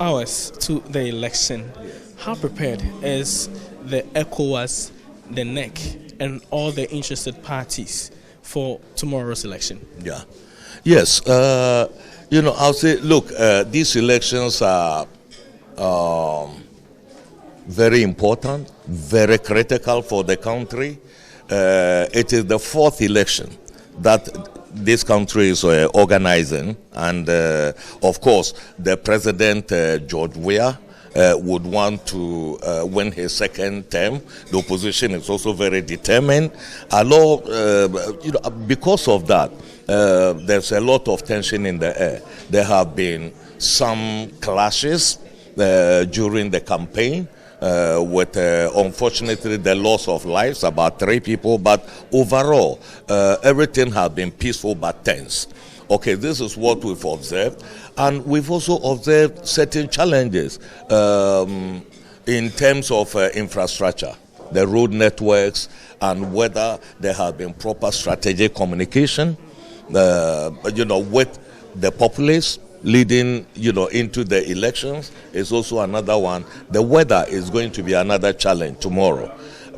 hours to the election. How prepared is the Ecowas, the NEC, and all the interested parties for tomorrow's election? Yeah. Yes. I'll say, look, these elections are very important, very critical for the country. It is the fourth election that this country is organizing, and of course, the President George Weah would want to win his second term. The opposition is also very determined. Because of that, there's a lot of tension in the air. There have been some clashes during the campaign. With unfortunately the loss of lives, about 3 people, but overall everything has been peaceful but tense. Okay, this is what we've observed, and we've also observed certain challenges in terms of infrastructure, the road networks, and whether there has been proper strategic communication, with the populace. Leading, into the elections is also another one. The weather is going to be another challenge tomorrow.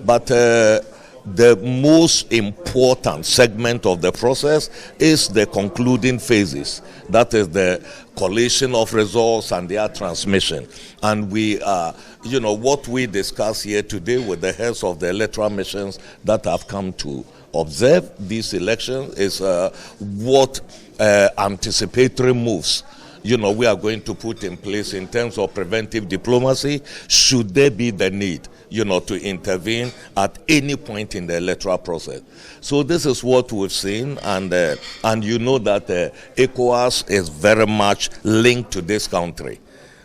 But the most important segment of the process is the concluding phases. That is the collation of results and their transmission. And we are, what we discuss here today with the heads of the electoral missions that have come to observe these elections is what anticipatory moves we are going to put in place in terms of preventive diplomacy, should there be the need, to intervene at any point in the electoral process. So this is what we've seen, and that ECOWAS is very much linked to this country.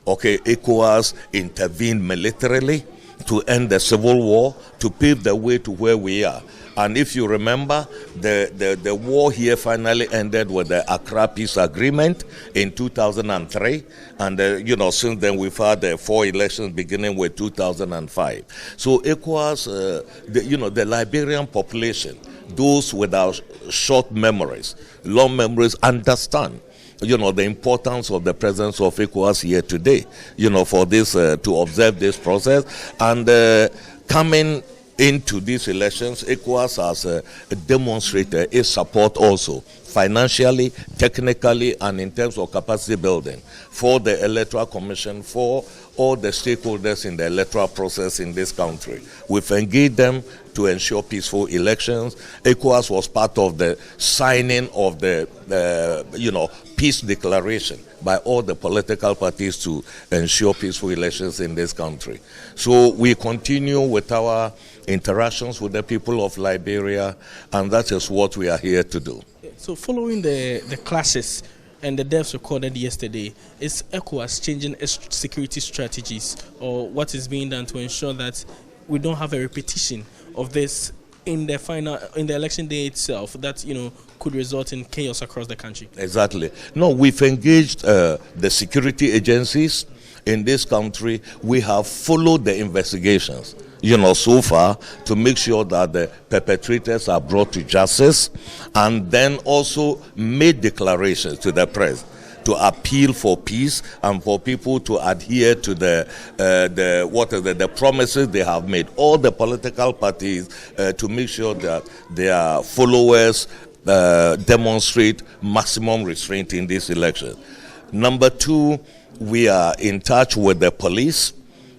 Okay, ECOWAS intervened militarily to end the civil war, to pave the way to where we are. And if you remember, the war here finally ended with the Accra Peace Agreement in 2003. And, since then we've had 4 elections beginning with 2005. So ECOWAS, the Liberian population, those without short memories, long memories, understand the importance of the presence of ECOWAS here today, for this, to observe this process. And coming into these elections, ECOWAS has demonstrated its support also financially, technically, and in terms of capacity building for the Electoral Commission, for all the stakeholders in the electoral process in this country. We've engaged them to ensure peaceful elections. ECOWAS was part of the signing of the, peace declaration by all the political parties to ensure peaceful elections in this country. So we continue with our interactions with the people of Liberia, and that is what we are here to do. So following the clashes and the deaths recorded yesterday, is ECOWAS changing its security strategies, or what is being done to ensure that we don't have a repetition of this in the election day itself, that could result in chaos across the country? Exactly. No, we've engaged the security agencies in this country. We have followed the investigations so far, to make sure that the perpetrators are brought to justice, and then also made declarations to the press to appeal for peace and for people to adhere to the promises they have made. All the political parties to make sure that their followers demonstrate maximum restraint in this election. Number 2, we are in touch with the police,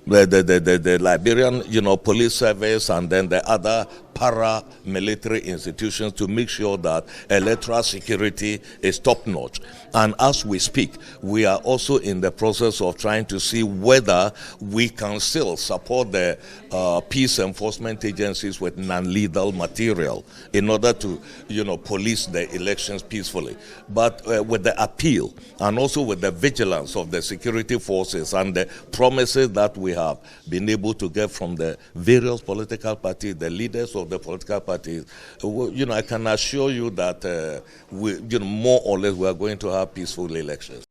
the Liberian, police service, and then the other paramilitary institutions to make sure that electoral security is top-notch. And as we speak, we are also in the process of trying to see whether we can still support the peace enforcement agencies with non-lethal material in order to, police the elections peacefully. But with the appeal and also with the vigilance of the security forces and the promises that we have been able to get from the various political parties, the leaders of the political parties, I can assure you that we, more or less, we are going to have peaceful elections.